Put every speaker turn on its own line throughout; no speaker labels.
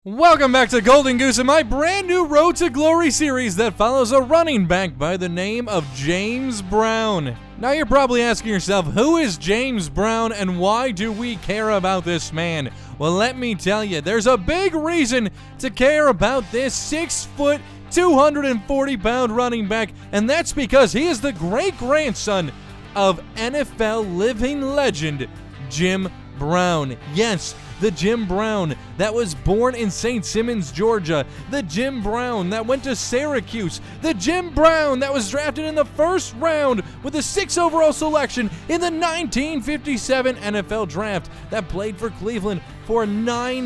Welcome back to GoldenGoose and my brand new Road to Glory series that follows a running back by the name of James Brown. Now you're probably asking yourself, who is James Brown and why do we care about this man? Well, let me tell you, there's a big reason to care about this 6 foot, 240-pound running back, and that's because he is the great-grandson of NFL living legend Jim Brown. Yes, the Jim Brown that was born in St. Simons, Georgia. The Jim Brown that went to Syracuse. The Jim Brown that was drafted in the first round with the 6th overall selection in the 1957 NFL Draft. That played for Cleveland for 9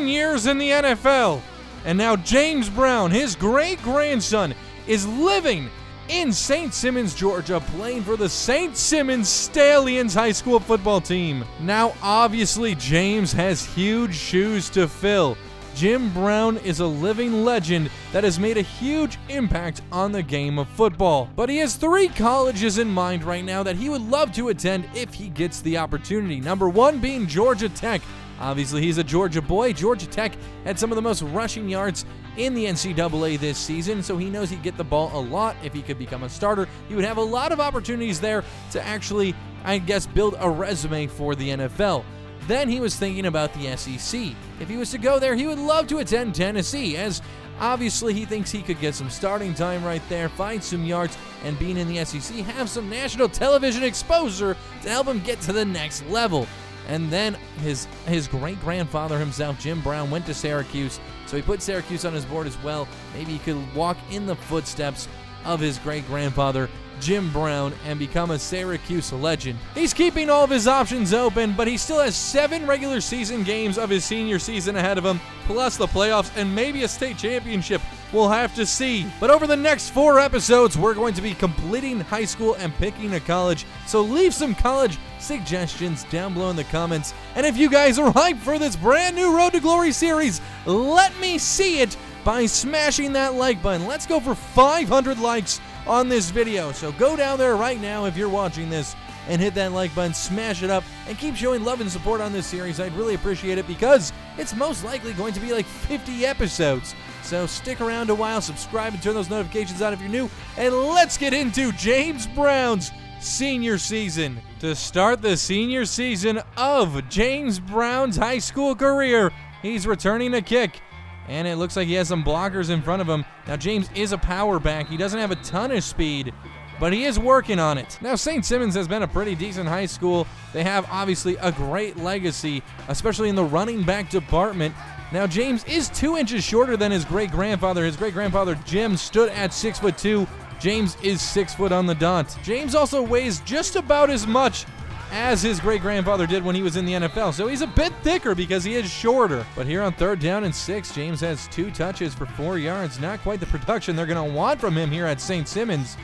years in the NFL. And now James Brown, his great-grandson, is living in St. Simons, Georgia, playing for the St. Simons Stallions high school football team. Now, obviously, James has huge shoes to fill. Jim Brown is a living legend that has made a huge impact on the game of football. But he has 3 colleges in mind right now that he would love to attend if he gets the opportunity. Number 1 being Georgia Tech. Obviously, he's a Georgia boy. Georgia Tech had some of the most rushing yards in the NCAA this season, so he knows he'd get the ball a lot. If he could become a starter, he would have a lot of opportunities there to actually, I guess, build a resume for the NFL. Then he was thinking about the SEC. If he was to go there, he would love to attend Tennessee, as obviously he thinks he could get some starting time right there, find some yards, and being in the SEC, have some national television exposure to help him get to the next level. And then his great-grandfather himself, Jim Brown, went to Syracuse, so he put Syracuse on his board as well. Maybe he could walk in the footsteps of his great-grandfather, Jim Brown, and become a Syracuse legend. He's keeping all of his options open, but he still has 7 regular season games of his senior season ahead of him, plus the playoffs and maybe a state championship. We'll have to see. But over the next 4 episodes, we're going to be completing high school and picking a college, so leave some college suggestions down below in the comments. And if you guys are hyped for this brand new Road to Glory series, let me see it by smashing that like button. Let's go for 500 likes on this video. So go down there right now if you're watching this and hit that like button, smash it up, and keep showing love and support on this series. I'd really appreciate it because it's most likely going to be like 50 episodes. So stick around a while, subscribe, and turn those notifications on if you're new, and let's get into James Brown's senior season. To start the senior season of James Brown's high school career, he's returning a kick, and it looks like he has some blockers in front of him. Now, James is a power back. He doesn't have a ton of speed, but he is working on it. Now, St. Simons has been a pretty decent high school. They have, obviously, a great legacy, especially in the running back department. Now, James is 2 inches shorter than his great-grandfather. His great-grandfather, Jim, stood at 6'2". James is 6 foot on the dot. James also weighs just about as much as his great-grandfather did when he was in the NFL, so he's a bit thicker because he is shorter. But here on 3rd down and 6, James has 2 touches for 4 yards. Not quite the production they're going to want from him here at St. Simons.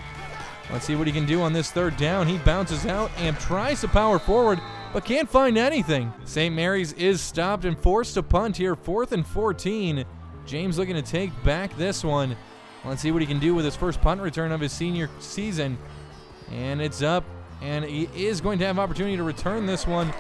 Let's see what he can do on this 3rd down. He bounces out and tries to power forward, but can't find anything. St. Mary's is stopped and forced to punt here, 4th and 14. James looking to take back this one. Let's see what he can do with his first punt return of his senior season. And it's up, and he is going to have opportunity to return this one.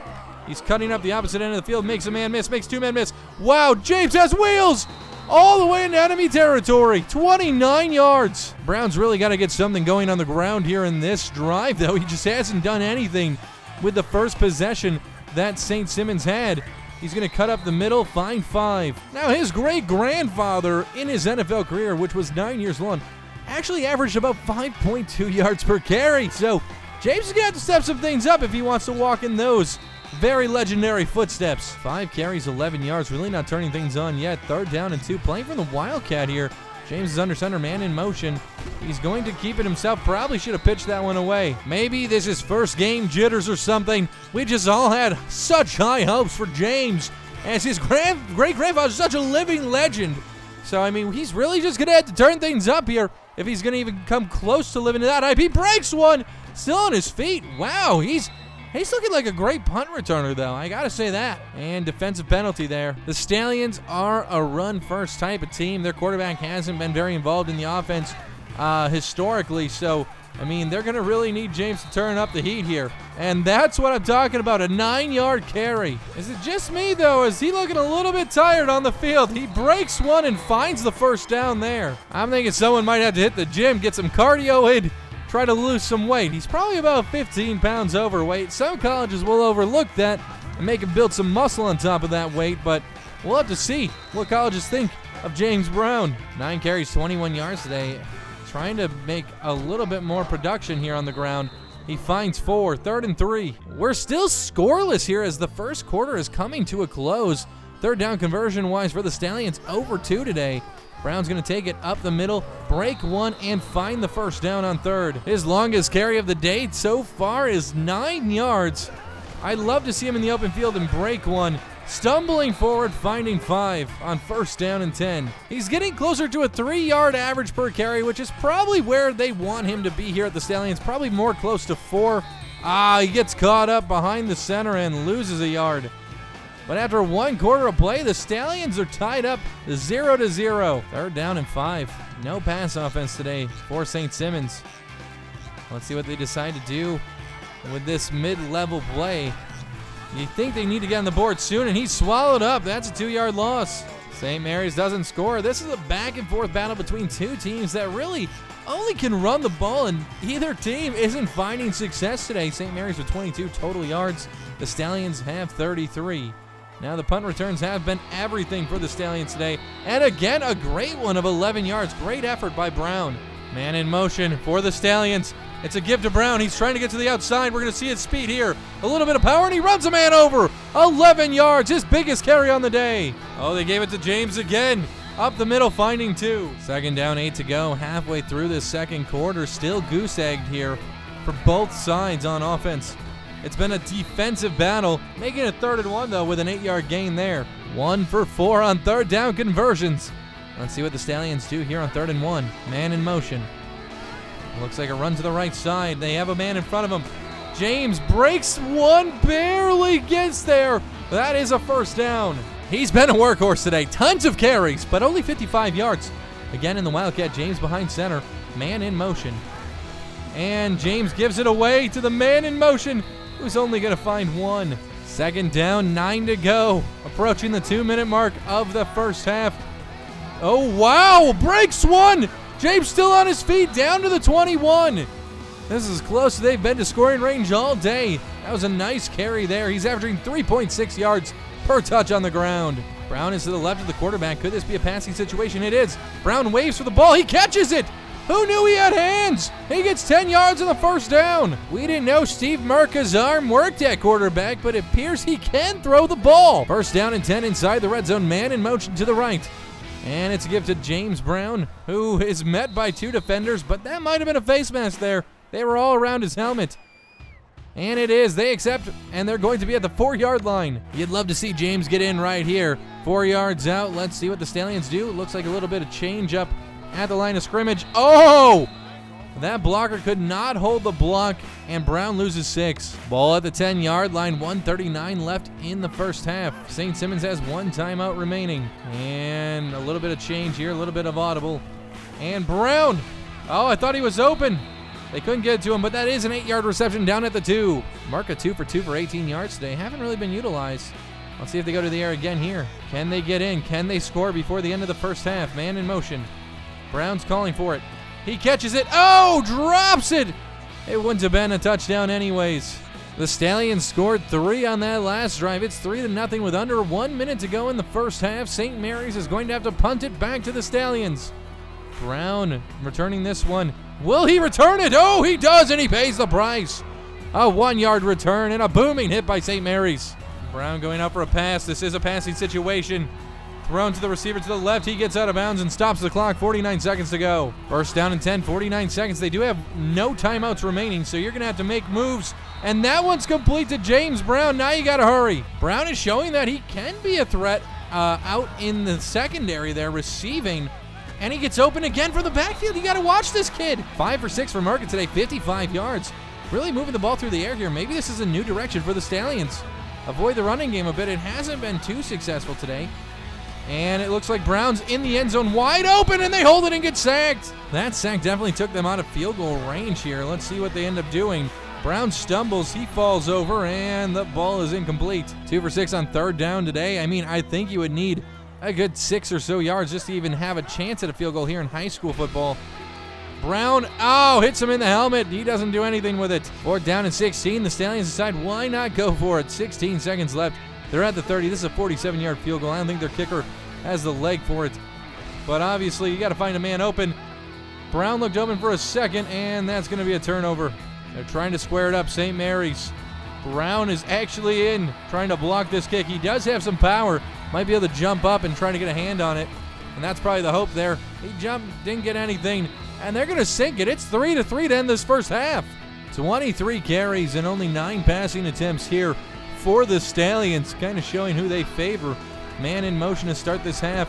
He's cutting up the opposite end of the field, makes a man miss, makes 2 men miss. Wow, James has wheels all the way into enemy territory, 29 yards. Brown's really got to get something going on the ground here in this drive, though. He just hasn't done anything with the first possession that St. Simons had. He's going to cut up the middle, find 5. Now, his great-grandfather in his NFL career, which was 9 years long, actually averaged about 5.2 yards per carry. So, James is going to have to step some things up if he wants to walk in those very legendary footsteps. 5 carries, 11 yards, really not turning things on yet. 3rd down and 2, playing from the Wildcat here. James is under center, man in motion. He's going to keep it himself. Probably should have pitched that one away. Maybe this is first game jitters or something. We just all had such high hopes for James, as his great-grandfather is such a living legend. So, I mean, he's really just going to have to turn things up here if he's going to even come close to living to that hype. He breaks one, still on his feet. Wow, he's looking like a great punt returner, though. I got to say that. And defensive penalty there. The Stallions are a run-first type of team. Their quarterback hasn't been very involved in the offense historically, so I mean, they're going to really need James to turn up the heat here. And that's what I'm talking about, a 9-yard carry. Is it just me, though? Is he looking a little bit tired on the field? He breaks one and finds the first down there. I'm thinking someone might have to hit the gym, get some cardio in, try to lose some weight. He's probably about 15 pounds overweight. Some colleges will overlook that and make him build some muscle on top of that weight, but we'll have to see what colleges think of James Brown. 9 carries, 21 yards today. Trying to make a little bit more production here on the ground. He finds 4, 3rd and 3. We're still scoreless here as the first quarter is coming to a close. Third down conversion-wise for the Stallions, over 2 today. Brown's going to take it up the middle, break one, and find the first down on 3rd. His longest carry of the day so far is 9 yards. I'd love to see him in the open field and break one. Stumbling forward, finding 5 on 1st down and 10. He's getting closer to a 3-yard average per carry, which is probably where they want him to be here at the Stallions. Probably more close to 4. He gets caught up behind the center and loses a yard. But after 1 quarter of play, the Stallions are tied up 0-0. 3rd down and 5. No pass offense today for St. Simons. Let's see what they decide to do with this mid-level play. You think they need to get on the board soon, and he's swallowed up. That's a 2-yard loss. St. Mary's doesn't score. This is a back-and-forth battle between two teams that really only can run the ball, and either team isn't finding success today. St. Mary's with 22 total yards. The Stallions have 33. Now the punt returns have been everything for the Stallions today. And again, a great one of 11 yards. Great effort by Brown. Man in motion for the Stallions. It's a give to Brown. He's trying to get to the outside. We're going to see his speed here. A little bit of power, and he runs a man over. 11 yards, his biggest carry on the day. Oh, they gave it to James again. Up the middle, finding 2. 2nd down, 8 to go. Halfway through this second quarter. Still goose-egged here for both sides on offense. It's been a defensive battle, making it 3rd and 1, though, with an 8-yard gain there. 1 for 4 on 3rd down conversions. Let's see what the Stallions do here on 3rd and 1. Man in motion. Looks like a run to the right side. They have a man in front of him. James breaks one, barely gets there. That is a first down. He's been a workhorse today. Tons of carries, but only 55 yards. Again in the Wildcat, James behind center. Man in motion. And James gives it away to the man in motion, who's only going to find 1. 2nd down, 9 to go. Approaching the 2-minute mark of the first half. Oh, wow. Breaks one. James still on his feet, down to the 21. This is as close as they've been to scoring range all day. That was a nice carry there. He's averaging 3.6 yards per touch on the ground. Brown is to the left of the quarterback. Could this be a passing situation? It is. Brown waves for the ball. He catches it. Who knew he had hands? He gets 10 yards on the first down. We didn't know Steve Merca's arm worked at quarterback, but it appears he can throw the ball. 1st down and 10 inside the red zone. Man in motion to the right. And it's a give to James Brown, who is met by 2 defenders, but that might have been a face mask there. They were all around his helmet. And it is. They accept, and they're going to be at the 4-yard line. You'd love to see James get in right here. 4 yards out. Let's see what the Stallions do. Looks like a little bit of change up at the line of scrimmage. Oh! That blocker could not hold the block, and Brown loses 6. Ball at the 10-yard line, 1:39 left in the first half. St. Simons has 1 timeout remaining. And a little bit of change here, a little bit of audible. And Brown, oh, I thought he was open. They couldn't get to him, but that is an 8-yard reception down at the 2. Marca 2 for 2 for 18 yards today. Haven't really been utilized. Let's see if they go to the air again here. Can they get in? Can they score before the end of the first half? Man in motion. Brown's calling for it. He catches it. Oh, drops it. It wouldn't have been a touchdown anyways. The Stallions scored 3 on that last drive. It's 3-0 with under 1 minute to go in the first half. St. Mary's is going to have to punt it back to the Stallions. Brown returning this one. Will he return it? Oh, he does, and he pays the price. A 1-yard return and a booming hit by St. Mary's. Brown going up for a pass. This is a passing situation. Thrown to the receiver to the left. He gets out of bounds and stops the clock. 49 seconds to go. 1st down and 10, 49 seconds. They do have no timeouts remaining, so you're going to have to make moves. And that one's complete to James Brown. Now you got to hurry. Brown is showing that he can be a threat out in the secondary there receiving. And he gets open again for the backfield. You got to watch this kid. 5 for 6 for Market today, 55 yards. Really moving the ball through the air here. Maybe this is a new direction for the Stallions. Avoid the running game a bit. It hasn't been too successful today. And it looks like Brown's in the end zone, wide open, and they hold it and get sacked. That sack definitely took them out of field goal range here. Let's see what they end up doing. Brown stumbles, he falls over, and the ball is incomplete. 2 for 6 on third down today. I mean, I think you would need a good 6 or so yards just to even have a chance at a field goal here in high school football. Brown, hits him in the helmet. He doesn't do anything with it. 4th down and 16. The Stallions decide why not go for it. 16 seconds left. They're at the 30. This is a 47-yard field goal. I don't think their kicker has the leg for it. But obviously, you got to find a man open. Brown looked open for a second, and that's going to be a turnover. They're trying to square it up. St. Mary's. Brown is actually in, trying to block this kick. He does have some power. Might be able to jump up and try to get a hand on it. And that's probably the hope there. He jumped, didn't get anything. And they're going to sink it. It's 3-3 to end this first half. 23 carries and only 9 passing attempts here for the Stallions. Kind of showing who they favor. Man in motion to start this half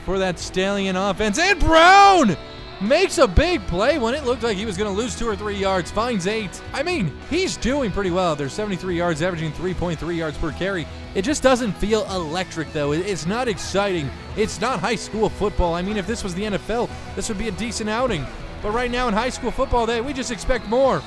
for that Stallion offense. And Brown makes a big play when it looked like he was going to lose 2 or 3 yards. Finds 8. I mean, he's doing pretty well. There's 73 yards, averaging 3.3 yards per carry. It just doesn't feel electric, though. It's not exciting. It's not high school football. I mean, if this was the NFL, this would be a decent outing. But right now in high school football, we just expect more.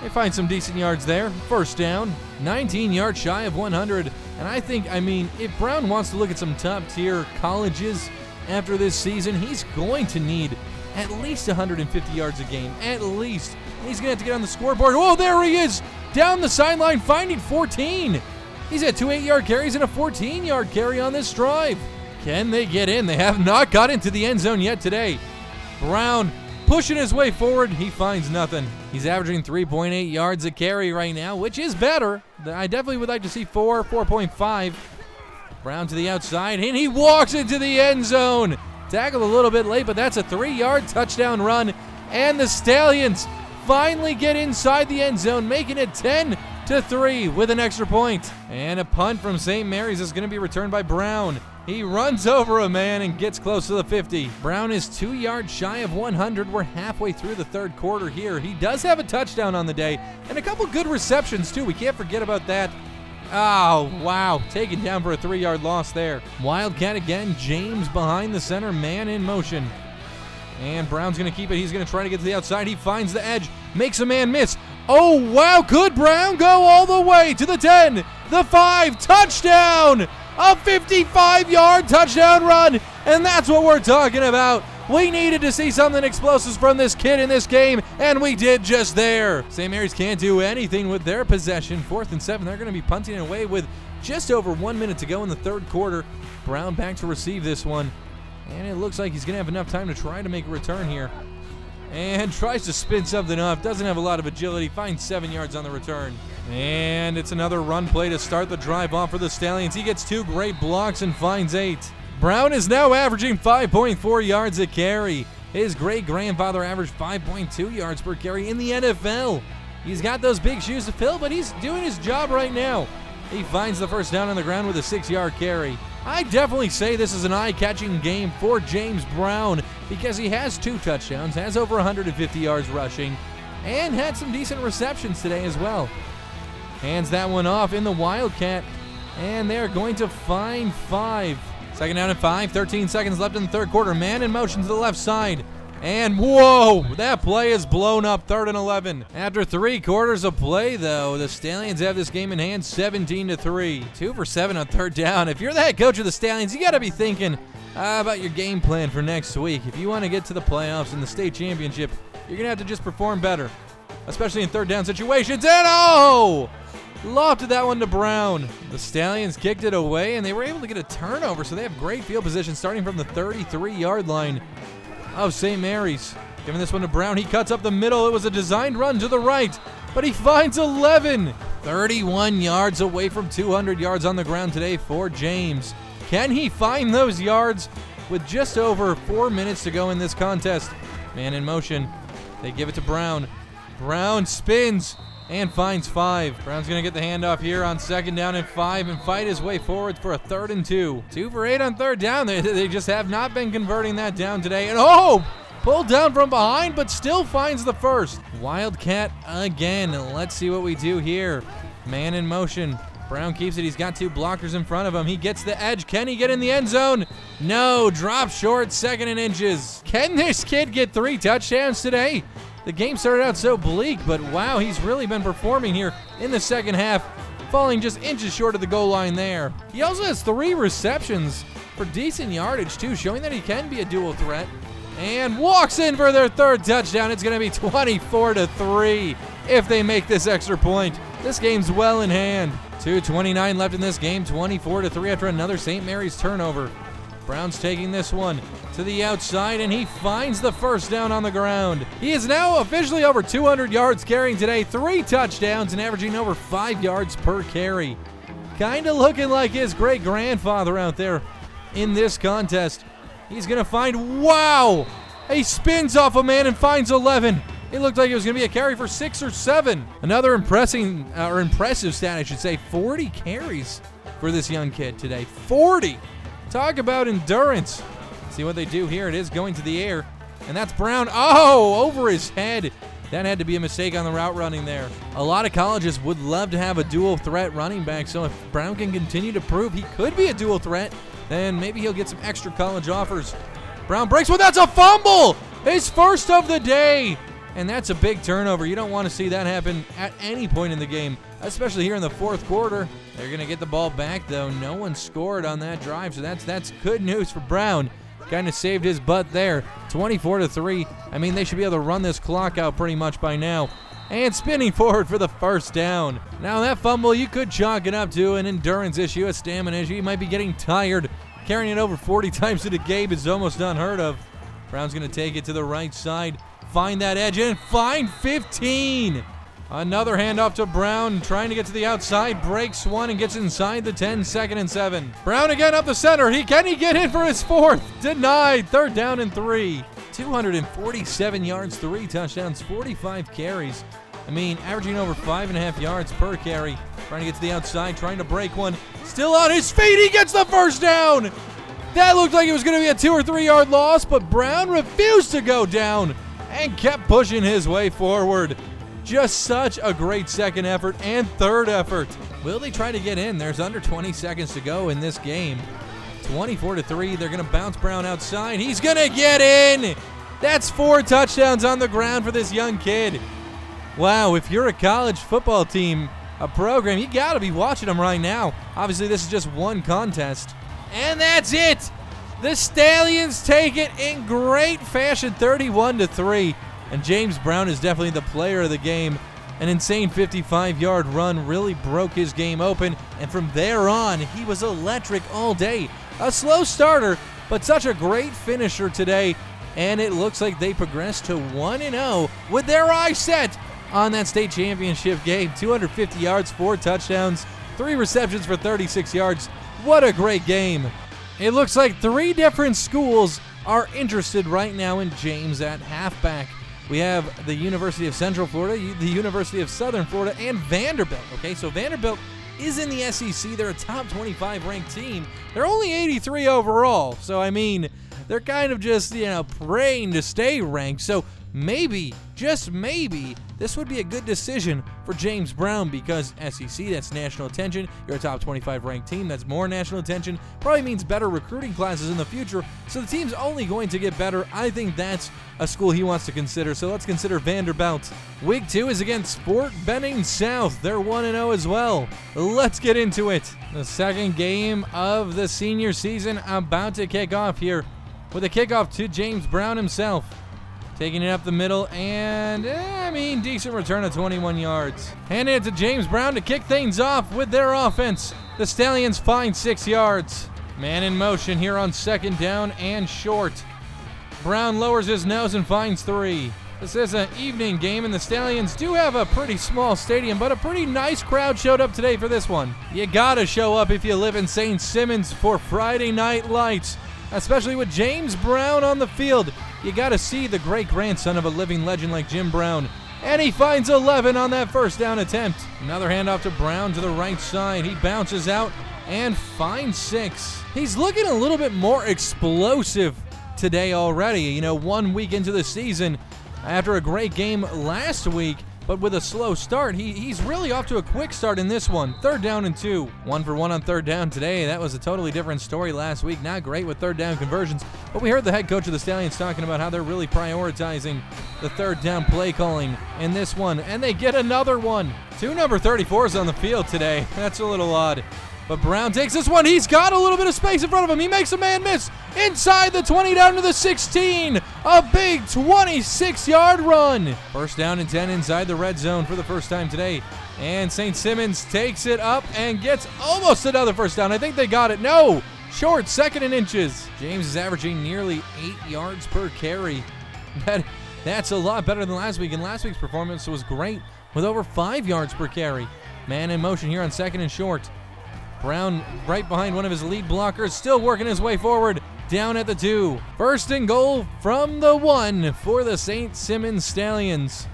They find some decent yards there. First down, 19 yards shy of 100. And I think, if Brown wants to look at some top-tier colleges after this season, he's going to need at least 150 yards a game. At least. He's going to have to get on the scoreboard. Oh, there he is! Down the sideline, finding 14. He's had 2 8-yard carries and a 14-yard carry on this drive. Can they get in? They have not got into the end zone yet today. Brown pushing his way forward. He finds nothing. He's averaging 3.8 yards a carry right now, which is better. I definitely would like to see 4.5. Brown to the outside, and he walks into the end zone. Tackled a little bit late, but that's a 3-yard touchdown run. And the Stallions finally get inside the end zone, making it 10-3 with an extra point. And a punt from St. Mary's is going to be returned by Brown. He runs over a man and gets close to the 50. Brown is 2 yards shy of 100. We're halfway through the third quarter here. He does have a touchdown on the day and a couple good receptions too. We can't forget about that. Oh, wow. Taken down for a 3-yard loss there. Wildcat again. James behind the center. Man in motion. And Brown's going to keep it. He's going to try to get to the outside. He finds the edge. Makes a man miss. Oh, wow. Could Brown go all the way to the 10, the 5, touchdown? A 55-yard touchdown run. And that's what we're talking about. We needed to see something explosive from this kid in this game, and we did just there. St. Mary's can't do anything with their possession. 4th and 7. They're going to be punting it away with just over 1 minute to go in the third quarter. Brown back to receive this one. And it looks like he's going to have enough time to try to make a return here. And tries to spin something up. Doesn't have a lot of agility. Finds 7 yards on the return. And it's another run play to start the drive off for the Stallions. He gets 2 great blocks and finds 8. Brown is now averaging 5.4 yards a carry. His great-grandfather averaged 5.2 yards per carry in the NFL. He's got those big shoes to fill, but he's doing his job right now. He finds the first down on the ground with a 6-yard carry. I definitely say this is an eye-catching game for James Brown because he has 2 touchdowns, has over 150 yards rushing, and had some decent receptions today as well. Hands that one off in the Wildcat, and they're going to find 5. Second down and 5, 13 seconds left in the third quarter. Man in motion to the left side. And whoa, that play is blown up. 3rd and 11. After 3 quarters of play, though, the Stallions have this game in hand 17-3. 2 for 7 on 3rd down. If you're the head coach of the Stallions, you got to be thinking about your game plan for next week. If you want to get to the playoffs and the state championship, you're going to have to just perform better, especially in 3rd down situations. And lofted that one to Brown. The Stallions kicked it away, and they were able to get a turnover, so they have great field position starting from the 33-yard line of St. Mary's. Giving this one to Brown. He cuts up the middle. It was a designed run to the right, but he finds 11. 31 yards away from 200 yards on the ground today for James. Can he find those yards with just over 4 minutes to go in this contest? Man in motion. They give it to Brown. Brown spins and finds 5. Brown's going to get the handoff here on 2nd down and 5 and fight his way forward for a 3rd and 2. 2 for 8 on 3rd down. They just have not been converting that down today. And pulled down from behind, but still finds the first. Wildcat again. Let's see what we do here. Man in motion. Brown keeps it. He's got two blockers in front of him. He gets the edge. Can he get in the end zone? No. Drop short, 2nd and inches. Can this kid get 3 touchdowns today? The game started out so bleak, but wow, he's really been performing here in the second half, falling just inches short of the goal line there. He also has 3 receptions for decent yardage too, showing that he can be a dual threat. And walks in for their 3rd touchdown. It's going to be 24-3 if they make this extra point. This game's well in hand. 2:29 left in this game, 24-3 after another St. Mary's turnover. Brown's taking this one to the outside, and he finds the first down on the ground. He is now officially over 200 yards carrying today, 3 touchdowns and averaging over 5 yards per carry. Kind of looking like his great-grandfather out there in this contest. He's going to find, wow! He spins off a man and finds 11. It looked like it was going to be a carry for 6 or 7. Another impressive stat, I should say, 40 carries for this young kid today. 40! Talk about endurance. See what they do here. It is going to the air, and that's Brown. Oh, over his head. That had to be a mistake on the route running there. A lot of colleges would love to have a dual threat running back, so if Brown can continue to prove he could be a dual threat, then maybe he'll get some extra college offers. Brown breaks one. That's a fumble! His first of the day! And that's a big turnover. You don't want to see that happen at any point in the game, especially here in the 4th quarter. They're going to get the ball back, though. No one scored on that drive, so that's good news for Brown. Kind of saved his butt there. 24-3. I mean, they should be able to run this clock out pretty much by now. And spinning forward for the first down. Now that fumble, you could chalk it up to an endurance issue, a stamina issue. He might be getting tired. Carrying it over 40 times in a game is almost unheard of. Brown's going to take it to the right side. Find that edge and find 15. Another handoff to Brown, trying to get to the outside, breaks one and gets inside the 10, 2nd and 7. Brown again up the center. Can he get in for his 4th? Denied. 3rd down and 3. 247 yards, 3 touchdowns, 45 carries. I mean, averaging over 5.5 yards per carry. Trying to get to the outside, trying to break one. Still on his feet. He gets the first down. That looked like it was going to be a 2 or 3 yard loss, but Brown refused to go down and kept pushing his way forward. Just such a great second effort and third effort. Will they try to get in? There's under 20 seconds to go in this game. 24-3. They're going to bounce Brown outside. He's going to get in. That's 4 touchdowns on the ground for this young kid. Wow, if you're a college football team, a program, you got to be watching them right now. Obviously, this is just one contest. And that's it. The Stallions take it in great fashion, 31-3. And James Brown is definitely the player of the game. An insane 55-yard run really broke his game open, and from there on, he was electric all day. A slow starter, but such a great finisher today, and it looks like they progressed to 1-0 with their eyes set on that state championship game. 250 yards, 4 touchdowns, 3 receptions for 36 yards. What a great game. It looks like 3 different schools are interested right now in James at halfback. We have the University of Central Florida, the University of Southern Florida, and Vanderbilt. Okay, so Vanderbilt is in the SEC. They're a top 25 ranked team. They're only 83 overall. So, I mean, they're kind of just, praying to stay ranked. So maybe, just maybe, this would be a good decision for James Brown because SEC, that's national attention. You're a top 25 ranked team. That's more national attention. Probably means better recruiting classes in the future. So the team's only going to get better. I think that's a school he wants to consider. So let's consider Vanderbilt. Week 2 is against Fort Benning South. They're 1-0 as well. Let's get into it. The second game of the senior season about to kick off here with a kickoff to James Brown himself. Taking it up the middle, and, decent return of 21 yards. Handing it to James Brown to kick things off with their offense. The Stallions find 6 yards. Man in motion here on 2nd down and short. Brown lowers his nose and finds 3. This is an evening game, and the Stallions do have a pretty small stadium, but a pretty nice crowd showed up today for this one. You gotta show up if you live in St. Simmons for Friday Night Lights, especially with James Brown on the field. You got to see the great-grandson of a living legend like Jim Brown. And he finds 11 on that first down attempt. Another handoff to Brown to the right side. He bounces out and finds 6. He's looking a little bit more explosive today already. 1 week into the season, after a great game last week, but with a slow start, he's really off to a quick start in this one. 3rd down and 2. 1 for 1 on 3rd down today. That was a totally different story last week. Not great with 3rd down conversions, but we heard the head coach of the Stallions talking about how they're really prioritizing the 3rd down play calling in this one, and they get another one. 2 number 34s on the field today. That's a little odd. But Brown takes this one. He's got a little bit of space in front of him. He makes a man miss inside the 20 down to the 16. A big 26-yard run. 1st down and 10 inside the red zone for the first time today. And St. Simons takes it up and gets almost another 1st down. I think they got it. No. Short, 2nd and inches. James is averaging nearly 8 yards per carry. That's a lot better than last week. And last week's performance was great with over 5 yards per carry. Man in motion here on 2nd and short. Brown right behind one of his lead blockers, still working his way forward, down at the 2. 1st and goal from the 1 for the St. Simons Stallions.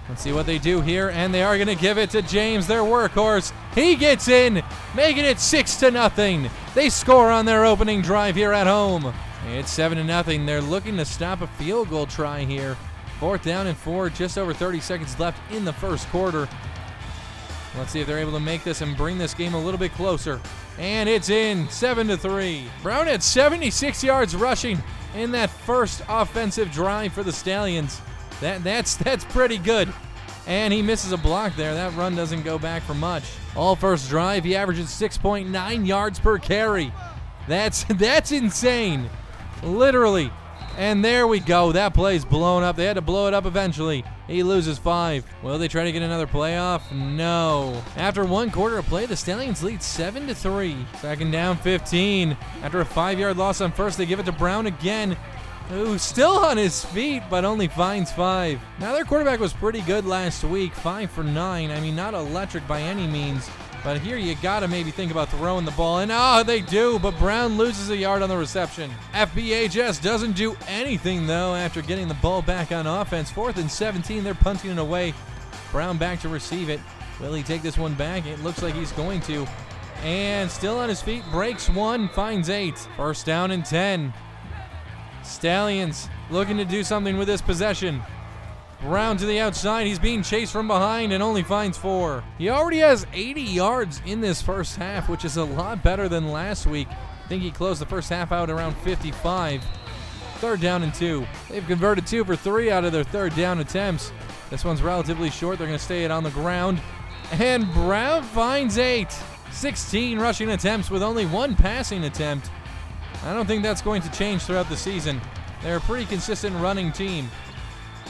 Let's see what they do here, and they are going to give it to James, their workhorse. He gets in, making it 6-0. They score on their opening drive here at home. It's 7-0. They're looking to stop a field goal try here. 4th down and 4, just over 30 seconds left in the 1st quarter. Let's see if they're able to make this and bring this game a little bit closer. And it's in, 7-3. Brown had 76 yards rushing in that first offensive drive for the Stallions. That's pretty good. And he misses a block there. That run doesn't go back for much. All first drive, he averages 6.9 yards per carry. That's insane. Literally. And there we go. That play's blown up. They had to blow it up eventually. He loses 5. Will they try to get another playoff? No. After 1 quarter of play, the Stallions lead 7-3. 2nd down, 15. After a 5-yard loss on 1st, they give it to Brown again, who's still on his feet, but only finds 5. Now, their quarterback was pretty good last week, 5 for 9. I mean, not electric by any means. But here you got to maybe think about throwing the ball. And they do, but Brown loses a yard on the reception. FBHS doesn't do anything, though, after getting the ball back on offense. 4th and 17, they're punting it away. Brown back to receive it. Will he take this one back? It looks like he's going to. And still on his feet, breaks 1, finds 8. 1st down and 10. Stallions looking to do something with this possession. Brown to the outside. He's being chased from behind and only finds 4. He already has 80 yards in this first half, which is a lot better than last week. I think he closed the first half out around 55. 3rd down and 2. They've converted 2 for 3 out of their 3rd down attempts. This one's relatively short. They're going to stay it on the ground. And Brown finds 8. 16 rushing attempts with only 1 passing attempt. I don't think that's going to change throughout the season. They're a pretty consistent running team.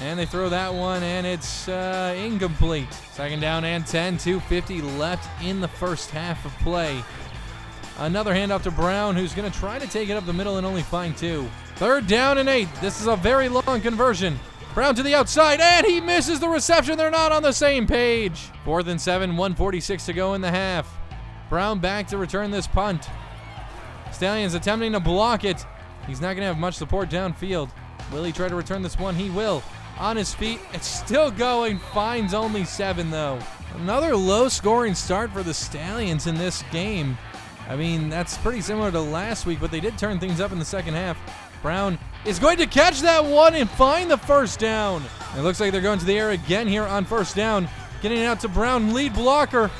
And they throw that one, and it's incomplete. 2nd down and 10, 2:50 left in the first half of play. Another handoff to Brown, who's going to try to take it up the middle and only find 2. 3rd down and 8. This is a very long conversion. Brown to the outside, and he misses the reception. They're not on the same page. 4th and 7, 1:46 to go in the half. Brown back to return this punt. Stallions attempting to block it. He's not going to have much support downfield. Will he try to return this one? He will. On his feet, it's still going, finds only 7 though. Another low-scoring start for the Stallions in this game. I mean, that's pretty similar to last week, but they did turn things up in the second half. Brown is going to catch that one and find the 1st down. It looks like they're going to the air again here on 1st down. Getting it out to Brown, lead blocker.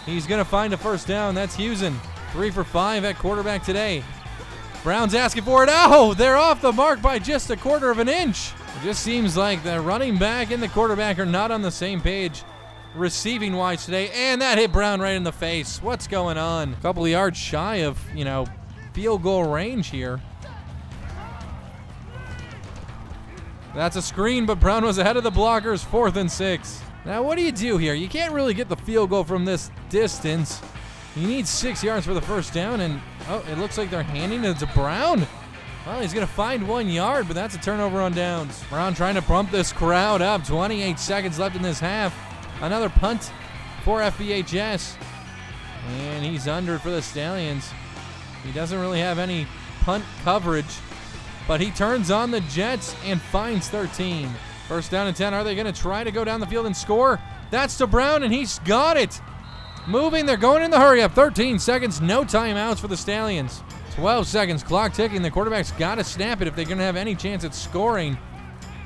He's going to find a 1st down. That's Hewson. 3 for 5 at quarterback today. Brown's asking for it. They're off the mark by just a 1/4 of an inch. It just seems like the running back and the quarterback are not on the same page receiving-wise today, and that hit Brown right in the face. What's going on? A couple of yards shy of, field goal range here. That's a screen, but Brown was ahead of the blockers. 4th and 6. Now, what do you do here? You can't really get the field goal from this distance. You need 6 yards for the 1st down, and it looks like they're handing it to Brown. Well, he's going to find 1 yard, but that's a turnover on downs. Brown trying to pump this crowd up. 28 seconds left in this half. Another punt for FBHS. And he's under for the Stallions. He doesn't really have any punt coverage, but he turns on the Jets and finds 13. 1st down and 10. Are they going to try to go down the field and score? That's to Brown, and he's got it. Moving, they're going in the hurry up. 13 seconds, no timeouts for the Stallions. 12 seconds, clock ticking. The quarterback's got to snap it if they're going to have any chance at scoring.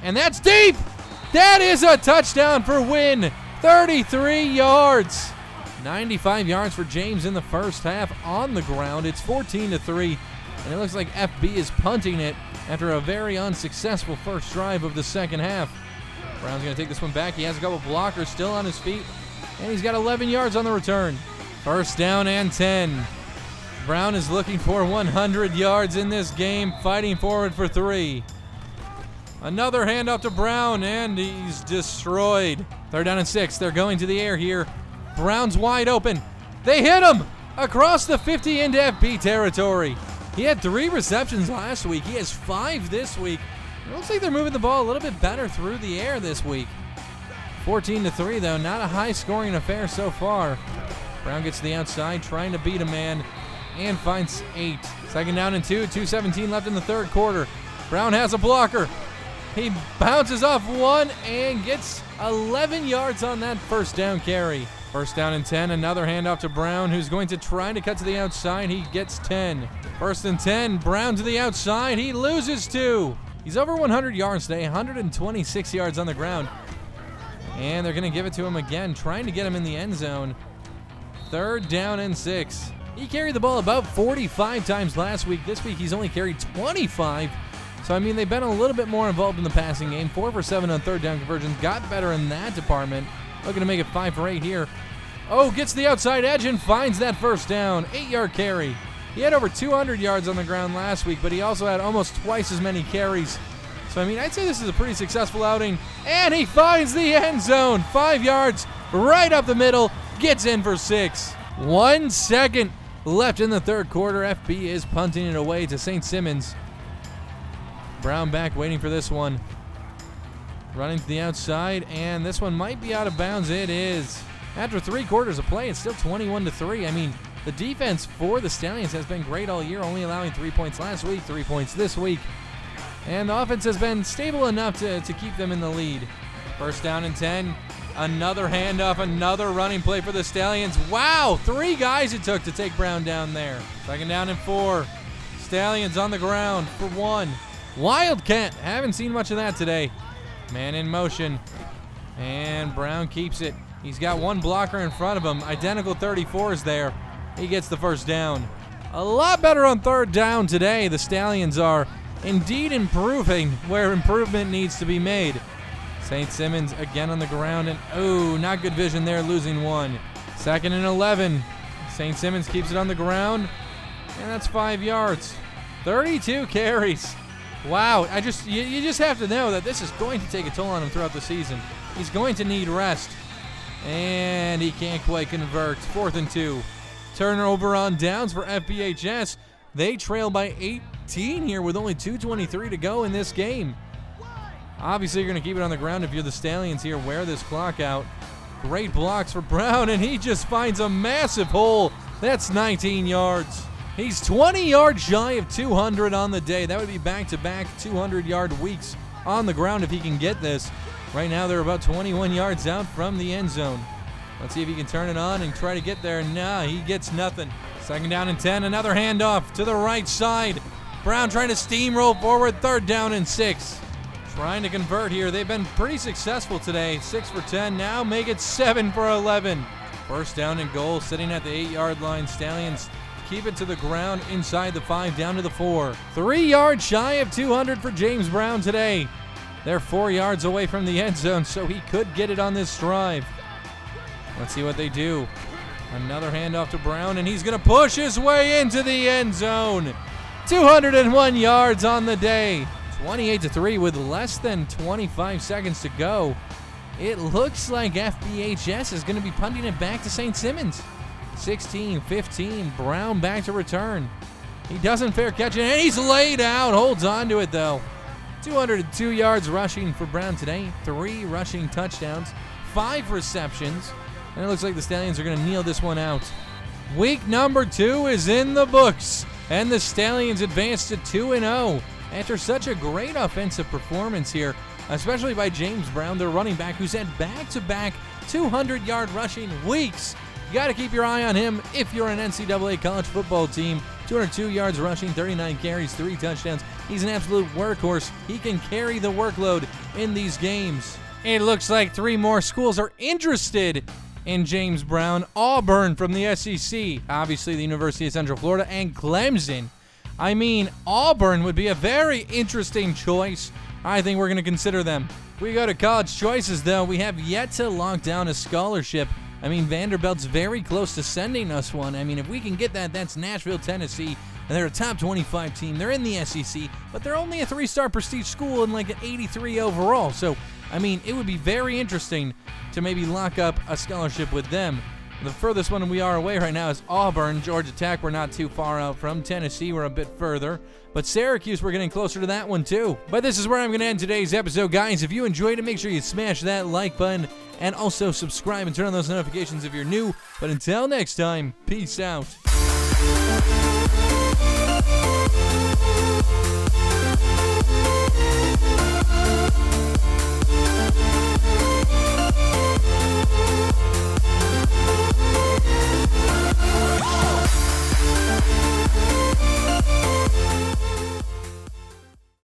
And that's deep! That is a touchdown for Wynn. 33 yards. 95 yards for James in the first half on the ground. It's 14-3, and it looks like FB is punting it after a very unsuccessful first drive of the second half. Brown's going to take this one back. He has a couple blockers still on his feet, and he's got 11 yards on the return. First down and 10. Brown is looking for 100 yards in this game, fighting forward for 3. Another handoff to Brown, and he's destroyed. Third down and 6. They're going to the air here. Brown's wide open. They hit him across the 50 into FB territory. He had 3 receptions last week. He has 5 this week. It looks like they're moving the ball a little bit better through the air this week. 14-3, though. Not a high-scoring affair so far. Brown gets to the outside, trying to beat a man, and finds 8. Second down and 2. 2:17 left in the third quarter. Brown has a blocker. He bounces off one and gets 11 yards on that first down carry. First down and 10. Another handoff to Brown, who's going to try to cut to the outside. He gets 10. First and 10. Brown to the outside. He loses 2. He's over 100 yards today, 126 yards on the ground. And they're going to give it to him again, trying to get him in the end zone. Third down and 6. He carried the ball about 45 times last week. This week he's only carried 25. So, I mean, they've been a little bit more involved in the passing game. 4 for 7 on third down conversions. Got better in that department. Looking to make it 5 for 8 here. Oh, gets the outside edge and finds that first down. 8-yard carry. He had over 200 yards on the ground last week, but he also had almost twice as many carries. So, I mean, I'd say this is a pretty successful outing. And he finds the end zone. 5 yards right up the middle. Gets in for 6. 1 second left in the third quarter. FB is punting it away to St. Simons. Brown back waiting for this one. Running to the outside, and this one might be out of bounds. It is. After 3 quarters of play, it's still 21-3. I mean, the defense for the Stallions has been great all year, only allowing 3 points last week, 3 points this week. And the offense has been stable enough to keep them in the lead. First down and 10. Another handoff, another running play for the Stallions. Wow, 3 guys it took to take Brown down there. Second down and 4. Stallions on the ground for 1. Wildcat, haven't seen much of that today. Man in motion, and Brown keeps it. He's got 1 blocker in front of him. Identical 34s there. He gets the first down. A lot better on third down today. The Stallions are indeed improving where improvement needs to be made. St. Simons again on the ground, and oh, not good vision there, losing 1. Second and 11. St. Simons keeps it on the ground, and that's 5 yards. 32 carries. Wow, you just have to know that this is going to take a toll on him throughout the season. He's going to need rest. And he can't quite convert. 4th and 2. Turnover on downs for FBHS. They trail by 18 here with only 2:23 to go in this game. Obviously, you're going to keep it on the ground if you're the Stallions here. Wear this clock out. Great blocks for Brown, and he just finds a massive hole. That's 19 yards. He's 20 yards shy of 200 on the day. That would be back-to-back 200-yard weeks on the ground if he can get this. Right now, they're about 21 yards out from the end zone. Let's see if he can turn it on and try to get there. Nah, he gets nothing. Second down and 10. Another handoff to the right side. Brown trying to steamroll forward. Third down and 6. Trying to convert here. They've been pretty successful today. 6 for 10. Now make it 7 for 11. First down and goal, sitting at the 8-yard line. Stallions keep it to the ground inside the 5, down to the 4. 3 yards shy of 200 for James Brown today. They're 4 yards away from the end zone, so he could get it on this drive. Let's see what they do. Another handoff to Brown, and he's going to push his way into the end zone. 201 yards on the day. 28-3 with less than 25 seconds to go. It looks like FBHS is going to be punting it back to St. Simons. 16-15, Brown back to return. He doesn't fair catch it, and he's laid out. Holds on to it, though. 202 yards rushing for Brown today. 3 rushing touchdowns. 5 receptions. And it looks like the Stallions are going to kneel this one out. Week number 2 is in the books, and the Stallions advance to 2-0 after such a great offensive performance here, especially by James Brown, their running back, who's had back-to-back 200-yard rushing weeks. You got to keep your eye on him if you're an NCAA college football team. 202 yards rushing, 39 carries, 3 touchdowns. He's an absolute workhorse. He can carry the workload in these games. It looks like 3 more schools are interested in James Brown. Auburn from the SEC, obviously the University of Central Florida, and Clemson. I mean, Auburn would be a very interesting choice. I think we're going to consider them. We go to college choices, though. We have yet to lock down a scholarship. I mean, Vanderbilt's very close to sending us one. I mean, if we can get that, that's Nashville, Tennessee, and they're a top 25 team. They're in the SEC, but they're only a 3-star prestige school and like an 83 overall. So, I mean, it would be very interesting to maybe lock up a scholarship with them. The furthest one we are away right now is Auburn. Georgia Tech, we're not too far out from. Tennessee, we're a bit further. But Syracuse, we're getting closer to that one too. But this is where I'm going to end today's episode, guys. If you enjoyed it, make sure you smash that like button and also subscribe and turn on those notifications if you're new. But until next time, peace out.